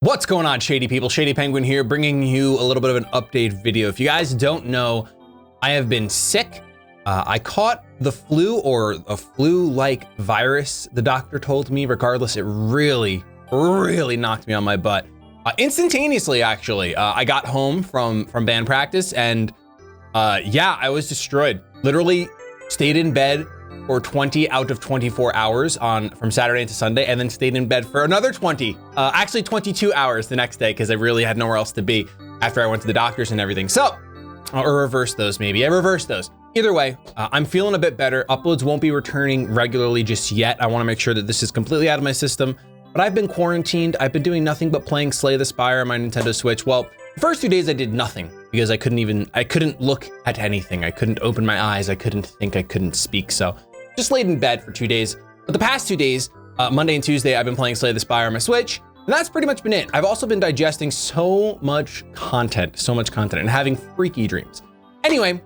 What's going on, Shady people? Shady Penguinn here, bringing you a little bit of an update video. If you guys don't know, I have been sick. I caught the flu, or a flu-like virus, the doctor told me. Regardless, it really knocked me on my butt. Instantaneously, actually. I got home from band practice, and yeah, I was destroyed. Literally stayed in bed for 20 out of 24 hours from Saturday to Sunday, and then stayed in bed for another 22 hours the next day, because I really had nowhere else to be after I went to the doctors and everything. So, I'll reverse those maybe. I reversed those. Either way, I'm feeling a bit better. Uploads won't be returning regularly just yet. I want to make sure that this is completely out of my system, but I've been quarantined. I've been doing nothing but playing Slay the Spire on my Nintendo Switch. Well, the first 2 days I did nothing because I couldn't look at anything. I couldn't open my eyes. I couldn't think, I couldn't speak. So just laid in bed for 2 days. But the past 2 days, Monday and Tuesday, I've been playing Slay the Spire on my Switch, and that's pretty much been it. I've also been digesting so much content, and having freaky dreams. Anyway,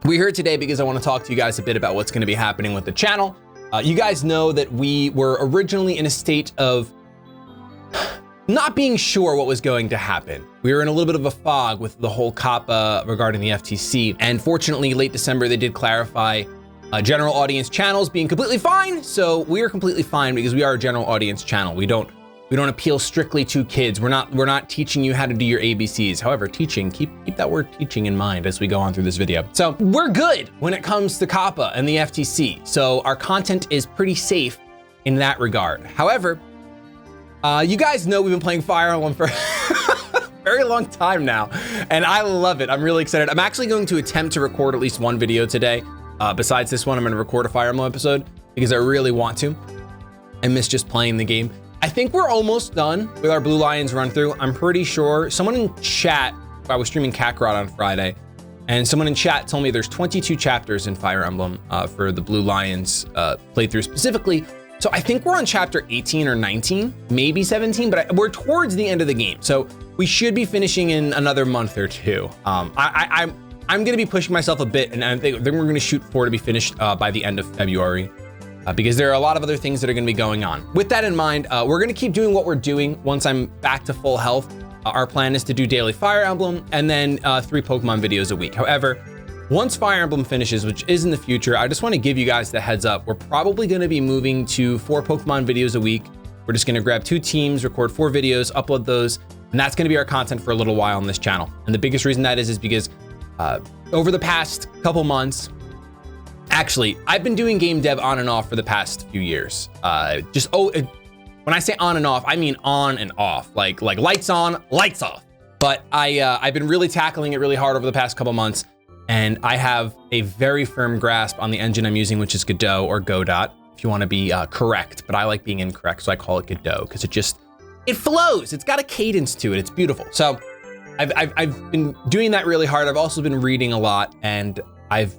we're here today because I want to talk to you guys a bit about what's going to be happening with the channel. You guys know that we were originally in a state of not being sure what was going to happen. We were in a little bit of a fog with the whole COPPA regarding the FTC. And fortunately, late December, they did clarify general audience channels being completely fine. So we are completely fine because we are a general audience channel. We don't appeal strictly to kids. We're not teaching you how to do your ABCs. However, teaching, keep that word teaching in mind as we go on through this video. So we're good when it comes to COPPA and the FTC. So our content is pretty safe in that regard. However, you guys know we've been playing Fire Emblem for a very long time now, and I love it. I'm really excited. I'm actually going to attempt to record at least one video today. Besides this one, I'm gonna record a Fire Emblem episode because I really want to. I miss just playing the game. I think we're almost done with our Blue Lions run through. I'm pretty sure someone in chat, I was streaming Kakarot on Friday, and someone in chat told me there's 22 chapters in Fire Emblem for the Blue Lions playthrough specifically. So I think we're on chapter 18 or 19, maybe 17, but we're towards the end of the game. So we should be finishing in another month or two. I'm gonna be pushing myself a bit, and I think we're gonna shoot for to be finished by the end of February. Because there are a lot of other things that are gonna be going on. With that in mind, we're gonna keep doing what we're doing once I'm back to full health. Our plan is to do daily Fire Emblem and then 3 Pokemon videos a week. However, once Fire Emblem finishes, which is in the future, I just wanna give you guys the heads up. We're probably gonna be moving to 4 Pokemon videos a week. We're just gonna grab 2 teams, record 4 videos, upload those, and that's gonna be our content for a little while on this channel. And the biggest reason that is because over the past couple months, actually, I've been doing game dev on and off for the past few years. When I say on and off, I mean on and off, like lights on, lights off. But I've been really tackling it really hard over the past couple months, and I have a very firm grasp on the engine I'm using, which is Godot or Godot, if you want to be correct. But I like being incorrect, so I call it Godot because it flows. It's got a cadence to it. It's beautiful. So I've been doing that really hard. I've also been reading a lot, and I've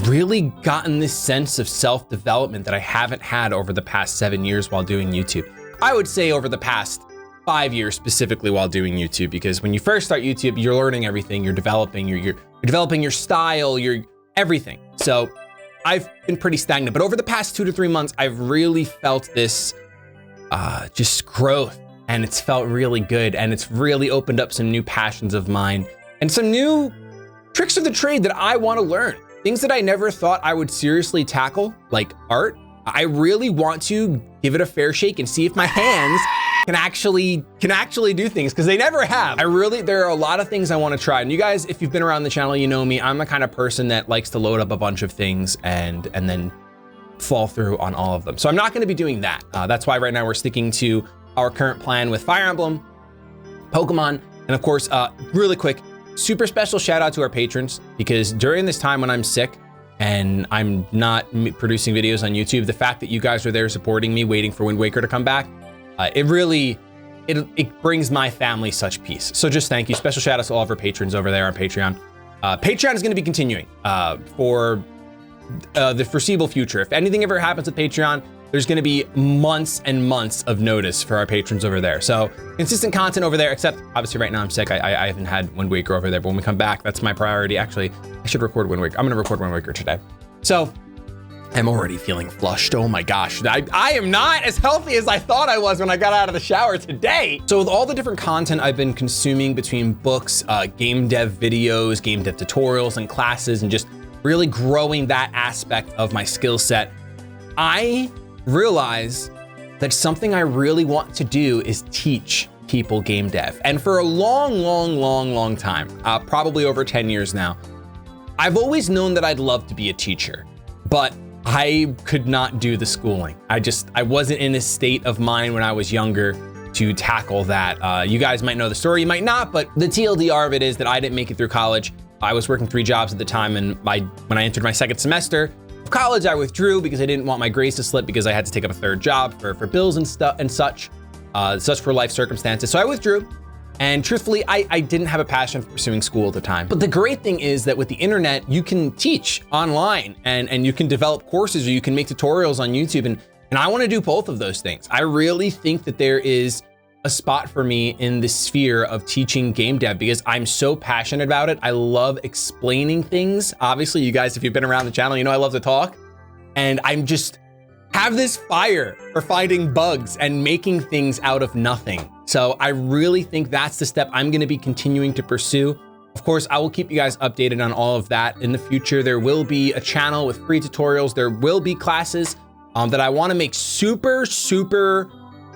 really gotten this sense of self-development that I haven't had over the past 7 years while doing YouTube. I would say over the past 5 years specifically while doing YouTube, because when you first start YouTube, you're learning everything, you're developing your style, your everything. So I've been pretty stagnant, but over the past 2 to 3 months, I've really felt this just growth, and it's felt really good, and it's really opened up some new passions of mine and some new tricks of the trade that I want to learn. Things that I never thought I would seriously tackle, like art. I really want to give it a fair shake and see if my hands can actually do things, because they never have. There are a lot of things I want to try. And you guys, if you've been around the channel, you know me. I'm the kind of person that likes to load up a bunch of things and then fall through on all of them. So I'm not going to be doing that. That's why right now we're sticking to our current plan with Fire Emblem, Pokemon, and of course, really quick, super special shout out to our patrons, because during this time when I'm sick and I'm not producing videos on YouTube, the fact that you guys are there supporting me, waiting for Wind Waker to come back, it brings my family such peace. So just thank you. Special shout out to all of our patrons over there on Patreon. Patreon is going to be continuing for the foreseeable future. If anything ever happens with Patreon, there's going to be months and months of notice for our patrons over there. So consistent content over there, except obviously right now I'm sick. I haven't had Wind Waker over there, but when we come back, that's my priority. Actually, I should record Wind Waker. I'm going to record Wind Waker today. So I'm already feeling flushed. Oh my gosh. I am not as healthy as I thought I was when I got out of the shower today. So with all the different content I've been consuming between books, game dev videos, game dev tutorials and classes, and just really growing that aspect of my skill set, I realize that something I really want to do is teach people game dev. And for a long time, probably over 10 years now, I've always known that I'd love to be a teacher, but I could not do the schooling. I wasn't in a state of mind when I was younger to tackle that. You guys might know the story, you might not, but the TLDR of it is that I didn't make it through college. I was working 3 jobs at the time, and when I entered my second semester of college, I withdrew because I didn't want my grades to slip because I had to take up a 3rd job for bills and stuff and such for life circumstances. So I withdrew. And truthfully, I didn't have a passion for pursuing school at the time. But the great thing is that with the internet, you can teach online and you can develop courses, or you can make tutorials on YouTube. And I want to do both of those things. I really think that there is a spot for me in the sphere of teaching game dev because I'm so passionate about it. I love explaining things. Obviously, you guys, if you've been around the channel, you know I love to talk. And I'm just have this fire for finding bugs and making things out of nothing. So I really think that's the step I'm gonna be continuing to pursue. Of course, I will keep you guys updated on all of that in the future. There will be a channel with free tutorials. There will be classes that I wanna make super,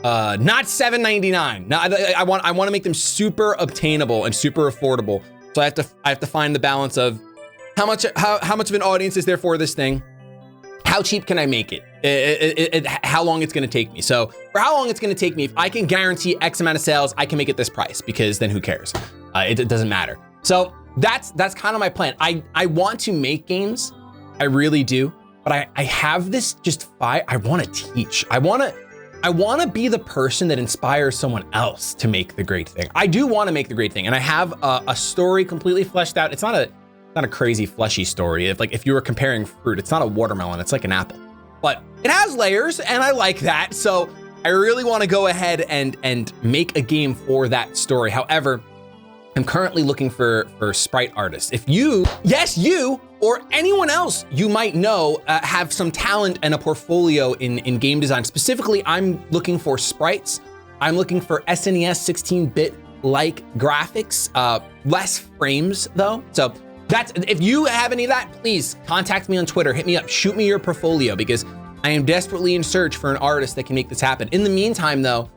not $7.99. No, I want to make them super obtainable and super affordable. So I have to find the balance of how much of an audience is there for this thing? How cheap can I make it? How long it's gonna take me. So for how long it's gonna take me, if I can guarantee X amount of sales, I can make it this price because then who cares? It doesn't matter. So that's kind of my plan. I want to make games, I really do, but I have this I wanna teach. I wanna be the person that inspires someone else to make the great thing. I do wanna make the great thing, and I have a story completely fleshed out. It's not a crazy fleshy story. If you were comparing fruit, it's not a watermelon, it's like an apple. But it has layers, and I like that. So I really want to go ahead and make a game for that story. However, I'm currently looking for Sprite Artists. If you or anyone else you might know have some talent and a portfolio in game design, specifically, I'm looking for sprites. I'm looking for SNES 16-bit like graphics, less frames though. So if you have any of that, please contact me on Twitter, hit me up, shoot me your portfolio because I am desperately in search for an artist that can make this happen. In the meantime though,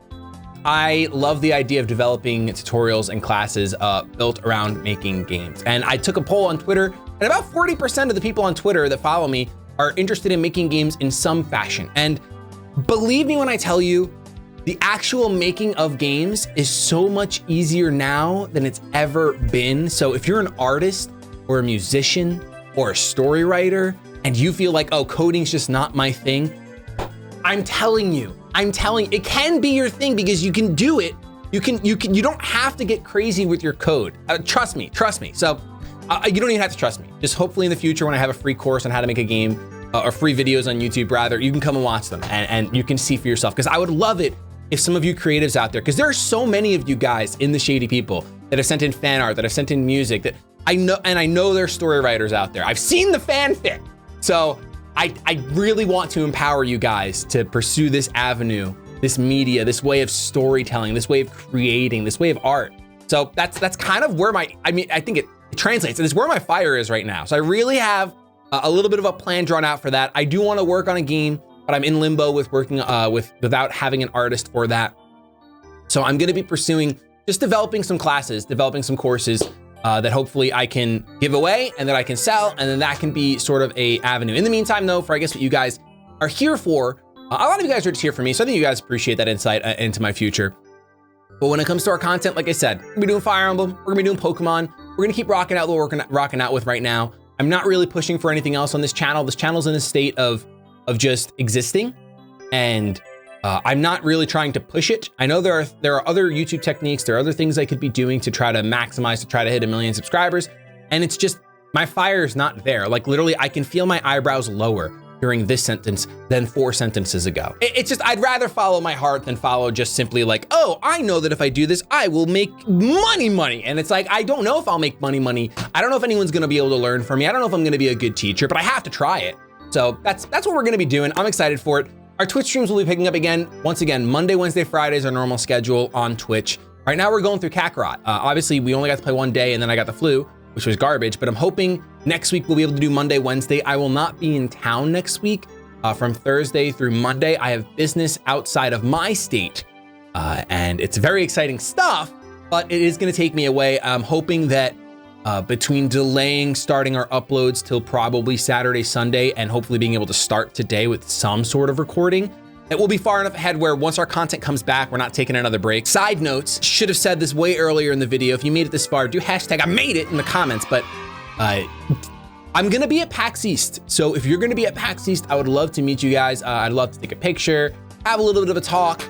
I love the idea of developing tutorials and classes built around making games. And I took a poll on Twitter, and about 40% of the people on Twitter that follow me are interested in making games in some fashion. And believe me when I tell you, the actual making of games is so much easier now than it's ever been. So if you're an artist or a musician or a story writer and you feel like, oh, coding's just not my thing, I'm telling you, it can be your thing because you can do it. You don't have to get crazy with your code. Trust me. So you don't even have to trust me. Just hopefully in the future when I have a free course on how to make a game or free videos on YouTube rather, you can come and watch them and you can see for yourself. Because I would love it if some of you creatives out there, because there are so many of you guys in the Shady People that have sent in fan art, that have sent in music that I know, and I know there's story writers out there. I've seen the fanfic. So I really want to empower you guys to pursue this avenue, this media, this way of storytelling, this way of creating, this way of art. So that's kind of where I think it translates. It's where my fire is right now. So I really have a little bit of a plan drawn out for that. I do want to work on a game, but I'm in limbo with working without having an artist for that. So I'm going to be pursuing just developing some classes, developing some courses that hopefully I can give away and that I can sell, and then that can be sort of a avenue. In the meantime though, for I guess what you guys are here for, a lot of you guys are just here for me, so I think you guys appreciate that insight into my future. But when it comes to our content, like I said, we're gonna be doing Fire Emblem, we're gonna be doing Pokemon, we're gonna keep rocking out what we're rocking out with right now. I'm not really pushing for anything else on this channel. This channel's in a state of just existing, and I'm not really trying to push it. I know there are other YouTube techniques, there are other things I could be doing to try to maximize, to try to hit 1 million subscribers, and it's just, my fire is not there. Like literally, I can feel my eyebrows lower during this sentence than 4 sentences ago. It's just, I'd rather follow my heart than follow just simply like, oh, I know that if I do this, I will make money. And it's like, I don't know if I'll make money. I don't know if anyone's gonna be able to learn from me. I don't know if I'm gonna be a good teacher, but I have to try it. So that's what we're gonna be doing. I'm excited for it. Our Twitch streams will be picking up again. Once again, Monday, Wednesday, Friday is our normal schedule on Twitch. Right now we're going through Kakarot. Obviously we only got to play one day and then I got the flu, which was garbage, but I'm hoping next week we'll be able to do Monday, Wednesday. I will not be in town next week. From Thursday through Monday, I have business outside of my state. And it's very exciting stuff, but it is gonna take me away. I'm hoping that between delaying starting our uploads till probably Saturday, Sunday, and hopefully being able to start today with some sort of recording, it will be far enough ahead where once our content comes back, we're not taking another break. Side notes, should have said this way earlier in the video. If you made it this far, do hashtag I made it in the comments, but I'm gonna be at PAX East. So if you're gonna be at PAX East, I would love to meet you guys. I'd love to take a picture, have a little bit of a talk,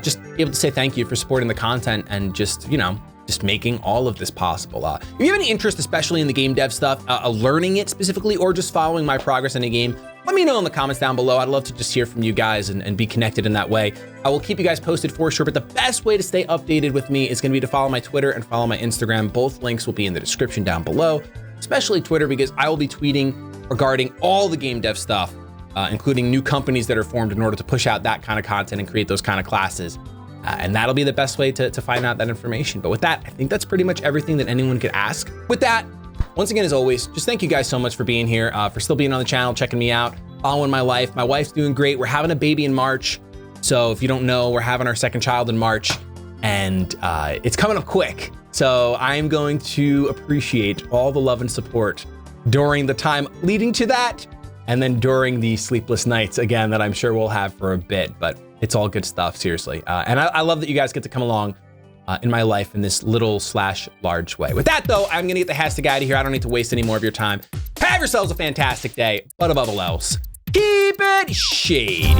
just be able to say thank you for supporting the content and just, you know, just making all of this possible. If you have any interest, especially in the game dev stuff, learning it specifically, or just following my progress in a game, let me know in the comments down below. I'd love to just hear from you guys and be connected in that way. I will keep you guys posted for sure, but the best way to stay updated with me is gonna be to follow my Twitter and follow my Instagram. Both links will be in the description down below, especially Twitter, because I will be tweeting regarding all the game dev stuff, including new companies that are formed in order to push out that kind of content and create those kind of classes. And that'll be the best way to find out that information. But with that, I think that's pretty much everything that anyone could ask. With that, once again, as always, just thank you guys so much for being here, for still being on the channel, checking me out, following my life. My wife's doing great. We're having a baby in March. So if you don't know, we're having our second child in March, and it's coming up quick. So I'm going to appreciate all the love and support during the time leading to that, and then during the sleepless nights, again, that I'm sure we'll have for a bit, but it's all good stuff, seriously. And I love that you guys get to come along in my life in this little/large way. With that though, I'm gonna get the hashtag out of here. I don't need to waste any more of your time. Have yourselves a fantastic day, but above all else, keep it shady.